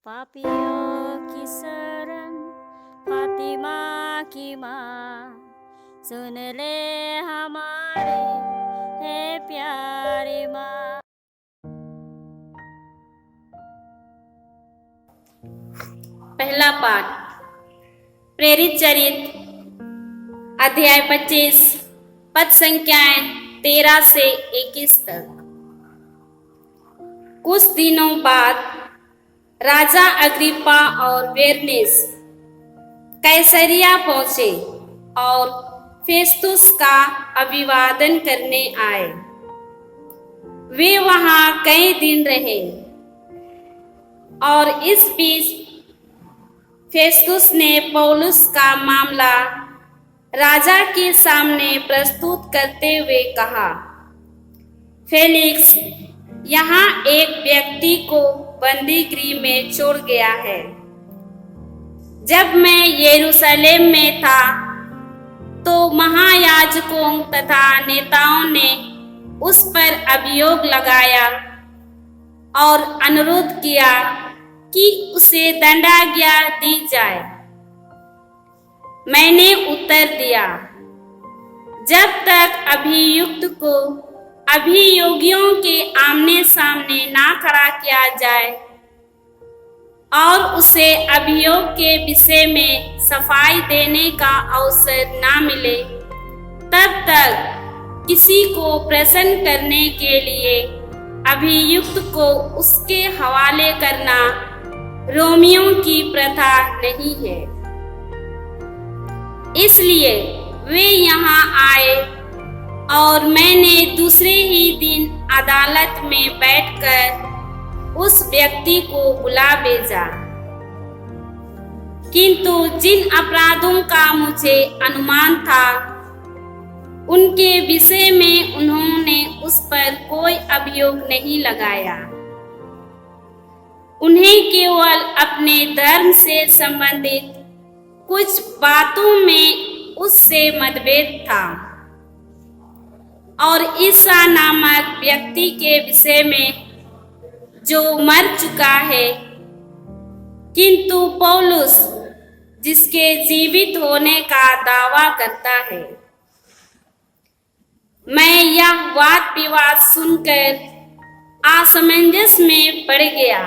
पापियों की शरण फातिमा की माँ, सुन ले हमारी है प्यारी माँ। पहला पाठ प्रेरित चरित अध्याय 25 पद संख्याएं 13 से 21 तक। कुछ दिनों बाद राजा अग्रिप्पा और बेरनीस कैसरिया पहुंचे और फेस्तुस का अभिवादन करने आए। वे वहां कई दिन रहे और इस बीच फेस्तुस ने पौलुस का मामला राजा के सामने प्रस्तुत करते हुए कहा, फेलिक्स यहाँ एक व्यक्ति को बंदी गृह में छोड़ गया है। जब मैं यरूशलेम में था तो महायाजकों तथा नेताओं ने उस पर अभियोग लगाया और अनुरोध किया कि उसे दंडाज्ञा दी जाए। मैंने उत्तर दिया, जब तक अभियुक्त को अभियोगियों के आमने सामने ना खड़ा किया जाए और उसे अभियोग के विषय में सफाई देने का अवसर ना मिले, तब तक किसी को प्रसन्न करने के लिए अभियुक्त को उसके हवाले करना रोमियों की प्रथा नहीं है। इसलिए वे यहाँ आए और मैंने दूसरे ही दिन अदालत में बैठकर उस व्यक्ति को बुला भेजा। किंतु जिन अपराधों का मुझे अनुमान था उनके विषय में उन्होंने उस पर कोई अभियोग नहीं लगाया। उन्हें केवल अपने धर्म से संबंधित कुछ बातों में उससे मतभेद था और ईसा नामक व्यक्ति के विषय में जो मर चुका है, किंतु पौलुस जिसके जीवित होने का दावा करता है। मैं यह वाद विवाद सुनकर असमंजस में पड़ गया।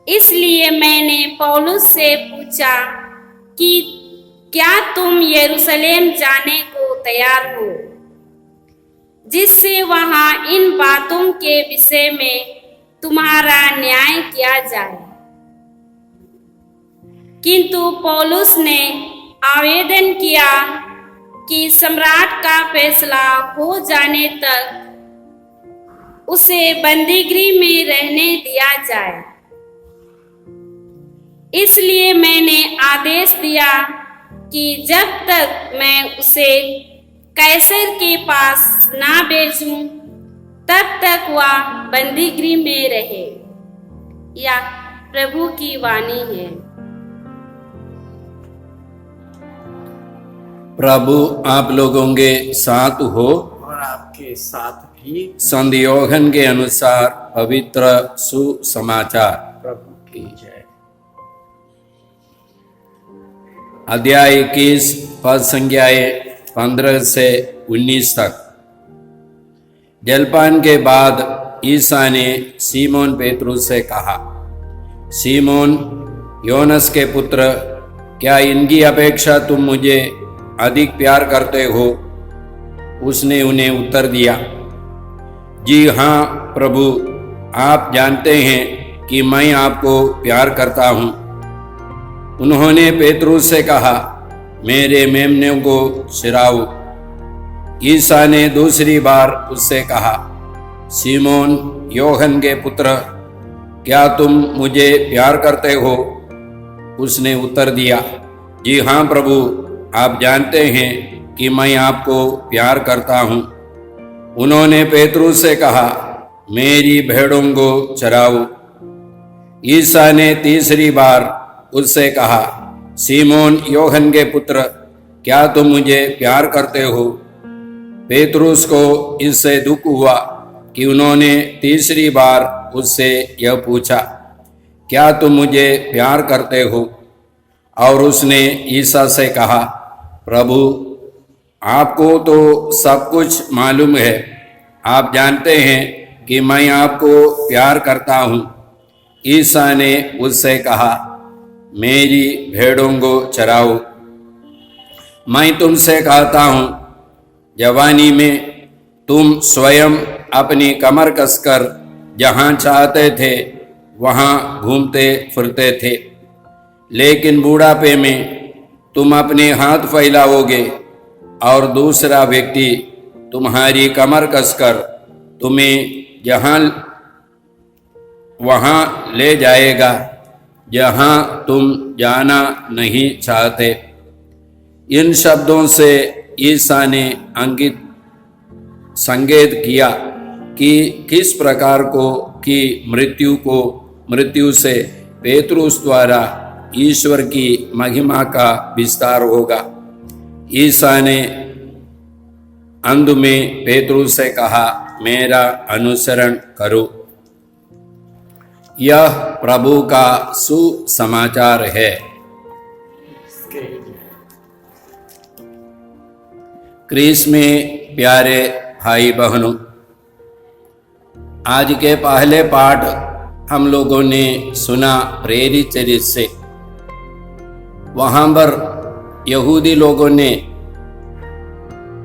इसलिए मैंने पौलुस से पूछा कि क्या तुम यरूशलेम जाने को तैयार हो, जिससे वहां इन बातों के विषय में तुम्हारा न्याय किया जाए। किंतु पौलुस ने आवेदन किया कि सम्राट का फैसला हो जाने तक उसे बंदीगृह में रहने दिया जाए। इसलिए मैंने आदेश दिया कि जब तक मैं उसे कैसर के पास ना भेजूं, तब तक वह बंदीगृह में रहे। यह प्रभु की वाणी है। प्रभु आप लोगों के साथ हो और आपके साथ भी। संत यूहन्ना के अनुसार पवित्र सुसमाचार। प्रभु की जय। अध्याय 21 पद संख्याएं 15 से 19 तक। जलपान के बाद ईसा ने सीमोन पेतरुस से कहा, सीमोन योनस के पुत्र, क्या इनकी अपेक्षा तुम मुझे अधिक प्यार करते हो? उसने उन्हें उत्तर दिया, जी हाँ प्रभु, आप जानते हैं कि मैं आपको प्यार करता हूँ। उन्होंने पेतरुस से कहा, मेरे मेमनों को चराओ। ईसा ने दूसरी बार उससे कहा, सीमोन यूहन्ना के पुत्र, क्या तुम मुझे प्यार करते हो? उसने उत्तर दिया, जी हाँ प्रभु, आप जानते हैं कि मैं आपको प्यार करता हूँ। उन्होंने पेतरुस से कहा, मेरी भेड़ों को चराओ। ईसा ने तीसरी बार उससे कहा, सीमोन यूहन्ना के पुत्र, क्या तुम मुझे प्यार करते हो? पेतरुस को इससे दुख हुआ कि उन्होंने तीसरी बार उससे यह पूछा, क्या तुम मुझे प्यार करते हो? और उसने ईसा से कहा, प्रभु, आपको तो सब कुछ मालूम है। आप जानते हैं कि मैं आपको प्यार करता हूँ। ईसा ने उससे कहा, मेरी भेड़ों को चराओ। मैं तुमसे कहता हूँ, जवानी में तुम स्वयं अपनी कमर कसकर जहाँ चाहते थे वहाँ घूमते फिरते थे, लेकिन बुढ़ापे में तुम अपने हाथ फैलाओगे और दूसरा व्यक्ति तुम्हारी कमर कसकर तुम्हें जहाँ वहाँ ले जाएगा जहाँ तुम जाना नहीं चाहते। इन शब्दों से ईसा ने संकेत किया कि किस प्रकार की मृत्यु से पेतरुस द्वारा ईश्वर की महिमा का विस्तार होगा। ईसा ने अंत में पेतरुस से कहा, मेरा अनुसरण करो। यह प्रभु का सुसमाचार है। क्रिस में प्यारे भाई बहनों, आज के पहले पाठ हम लोगों ने सुना प्रेरित चरित्र से। वहां पर यहूदी लोगों ने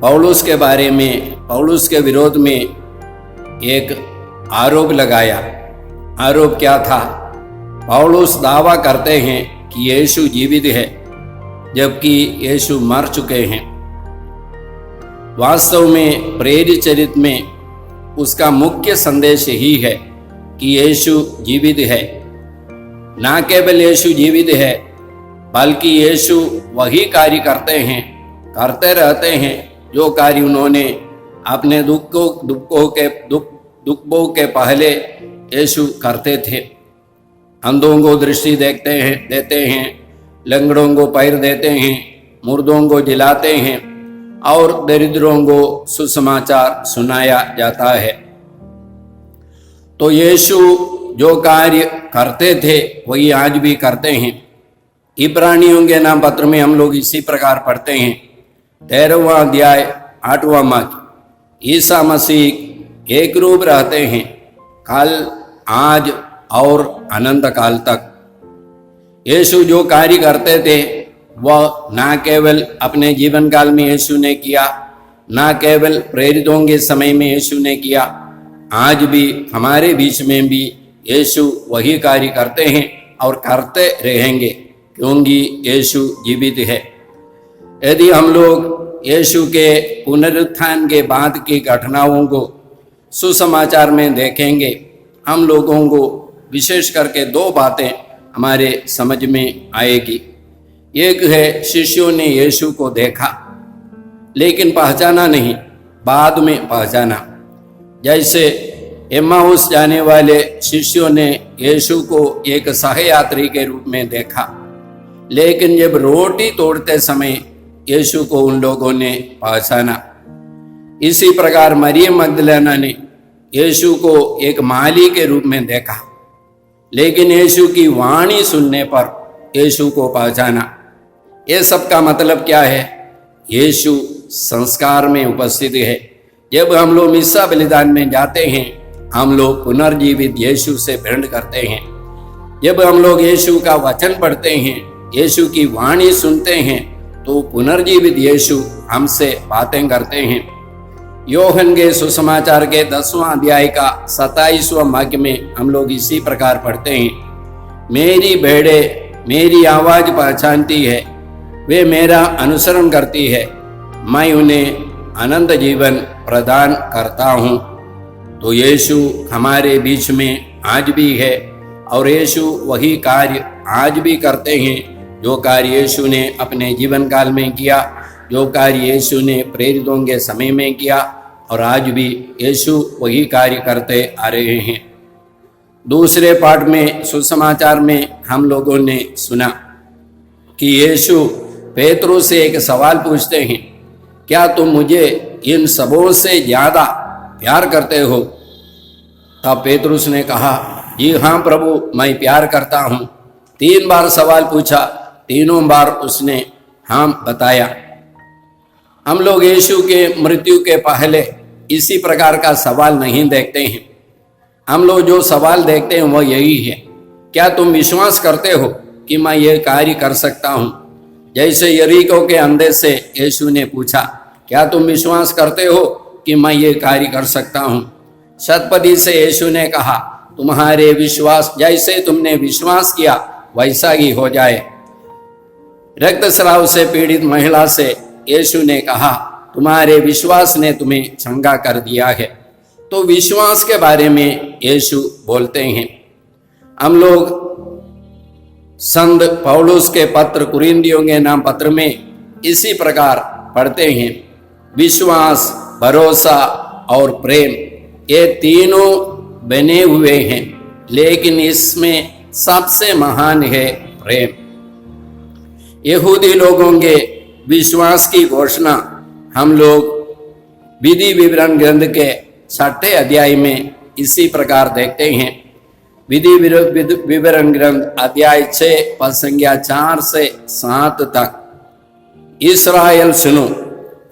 पौलुस के बारे में, पौलुस के विरोध में एक आरोप लगाया। आरोप क्या था? पौलुस दावा करते हैं कि यीशु जीवित है, जबकि यीशु मर चुके हैं। वास्तव में प्रेरित चरित्र में उसका मुख्य संदेश यही है कि यीशु जीवित है। ना केवल यीशु जीवित है, बल्कि यीशु वही कार्य करते रहते हैं जो कार्य उन्होंने अपने दुखों के पहले यीशु करते थे। अंधों को दृष्टि देते हैं, लंगड़ों को पैर देते हैं, मुर्दों को जिलाते हैं और दरिद्रों को सुसमाचार सुनाया जाता है। तो यीशु जो कार्य करते थे वही आज भी करते हैं। इब्रानियों के नाम पत्र में हम लोग इसी प्रकार पढ़ते हैं, 13वां अध्याय 8वां वाक्य, ईसा मसीह एक रूप रहते हैं, कल, आज और अनंत काल तक। यीशु जो कार्य करते थे वह ना केवल अपने जीवन काल में यीशु ने किया, ना केवल प्रेरितों के समय में यीशु ने किया, आज भी हमारे बीच में भी यीशु वही कार्य करते हैं और करते रहेंगे, क्योंकि यीशु जीवित है। यदि हम लोग यीशु के पुनरुत्थान के बाद की घटनाओं को सुसमाचार में देखेंगे, हम लोगों को विशेष करके दो बातें हमारे समझ में आएगी। एक है, शिष्यों ने यीशु को देखा लेकिन पहचाना नहीं, बाद में पहचाना। जैसे एम्माउस जाने वाले शिष्यों ने यीशु को एक सहयात्री के रूप में देखा, लेकिन जब रोटी तोड़ते समय यीशु को उन लोगों ने पहचाना। इसी प्रकार मरियम मगदलेना ने यीशु को एक माली के रूप में देखा, लेकिन यीशु की वाणी सुनने पर यीशु को पहचाना। ये सब का मतलब क्या है? यीशु संस्कार में उपस्थित है। जब हम लोग मिस्सा बलिदान में जाते हैं, हम लोग पुनर्जीवित यीशु से भेंट करते हैं। जब हम लोग यीशु का वचन पढ़ते हैं, यीशु की वाणी सुनते हैं, तो पुनर्जीवित यीशु हमसे बातें करते हैं। योहन के सुसमाचार के 10वां अध्याय का 27वां वाक्य में हम लोग इसी प्रकार पढ़ते हैं, मेरी भेड़ें मेरी आवाज पहचानती है, वे मेरा अनुसरण करती है, मैं उन्हें अनंत जीवन प्रदान करता हूँ। तो यीशु हमारे बीच में आज भी है और यीशु वही कार्य आज भी करते हैं जो कार्य यीशु ने अपने जीवन काल में किया, जो कार्य यीशु ने प्रेरितों के समय में किया, और आज भी यीशु वही कार्य करते आ रहे हैं। दूसरे पाठ में सुसमाचार में हम लोगों ने सुना कि यीशु पेतरुस से एक सवाल पूछते हैं, क्या तुम मुझे इन सबों से ज्यादा प्यार करते हो? तब पेतरुस ने कहा, जी हाँ प्रभु, मैं प्यार करता हूँ। 3 बार सवाल पूछा, तीनों बार उसने हाँ बताया। हम लोग यीशु के मृत्यु के पहले इसी प्रकार का सवाल नहीं देखते हैं। हम लोग जो सवाल देखते हैं वो यही है, क्या तुम विश्वास करते हो कि मैं ये कार्य कर सकता हूँ? जैसे यरीको के अंधे से यीशु ने पूछा, क्या तुम विश्वास करते हो कि मैं ये कार्य कर सकता हूँ? शतपदी से यीशु ने कहा, तुम्हारे विश्वास, जैसे तुमने विश्वास किया वैसा ही हो जाए। रक्तस्राव से पीड़ित महिला से यीशु ने कहा, तुम्हारे विश्वास ने तुम्हें चंगा कर दिया है। तो विश्वास के बारे में यीशु बोलते हैं। हम लोग संत पौलुस के पत्र कुरिन्थियों के नाम पत्र में इसी प्रकार पढ़ते हैं, विश्वास, भरोसा और प्रेम, ये तीनों बने हुए हैं, लेकिन इसमें सबसे महान है प्रेम। यहूदी लोगों के विश्वास की घोषणा हम लोग विधि विवरण ग्रंथ के 6 अध्याय में इसी प्रकार देखते हैं। विधि विवरण ग्रंथ अध्याय 6 पद संख्या 4 से 7 तक। इस्राएल सुनो,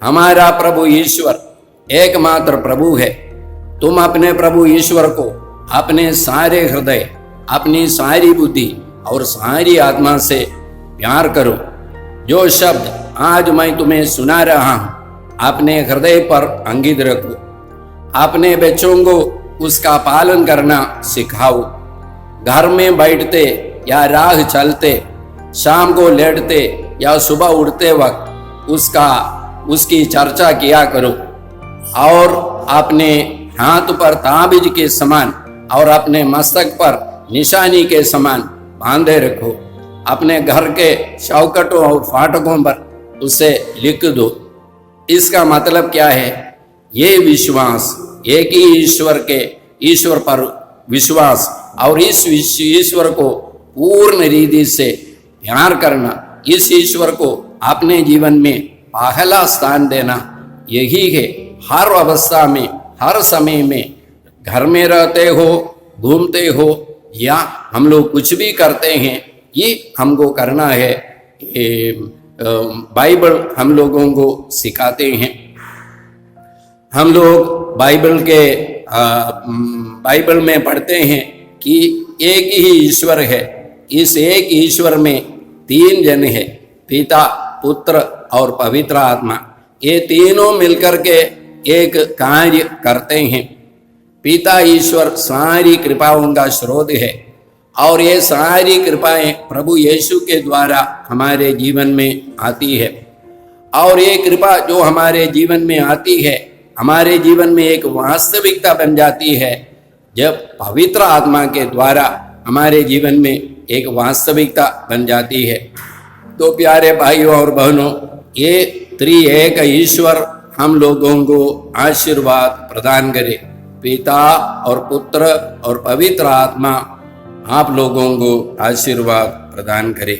हमारा प्रभु ईश्वर एकमात्र प्रभु है। तुम अपने प्रभु ईश्वर को अपने सारे हृदय, अपनी सारी बुद्धि और सारी आत्मा से प्यार करो। जो शब्द आज मैं तुम्हें सुना रहा हूं, अपने हृदय पर अंकित रखो। अपने बच्चों को उसका पालन करना सिखाओ। घर में बैठते या राह चलते, शाम को लेटते या सुबह उठते वक्त उसकी चर्चा किया करो, और अपने हाथ पर ताबीज के समान और अपने मस्तक पर निशानी के समान बांधे रखो। अपने घर के चौखटों और फाटकों पर उसे लिख दो। इसका मतलब क्या है? ये विश्वास, एक ही ईश्वर पर विश्वास और इस ईश्वर को पूर्ण रीति से प्यार करना, इस ईश्वर को अपने जीवन में पहला स्थान देना, यही है। हर अवस्था में, हर समय में, घर में रहते हो, घूमते हो या हम लोग कुछ भी करते हैं, ये हमको करना है। बाइबल हम लोगों को सिखाते हैं। हम लोग बाइबल में पढ़ते हैं कि एक ही ईश्वर है। इस एक ईश्वर में 3 जन है, पिता, पुत्र और पवित्र आत्मा। ये तीनों मिलकर के एक कार्य करते हैं। पिता ईश्वर सारी कृपाओं का स्रोत है, और ये सारी कृपाएं प्रभु यीशु के द्वारा हमारे जीवन में आती है। और ये कृपा जो हमारे जीवन में आती है, हमारे जीवन में एक वास्तविकता बन जाती है जब पवित्र आत्मा के द्वारा हमारे जीवन में एक वास्तविकता बन जाती है। तो प्यारे भाइयों और बहनों, ये त्रिएक ईश्वर हम लोगों को आशीर्वाद प्रदान करे। पिता और पुत्र और पवित्र आत्मा आप लोगों को आशीर्वाद प्रदान करे।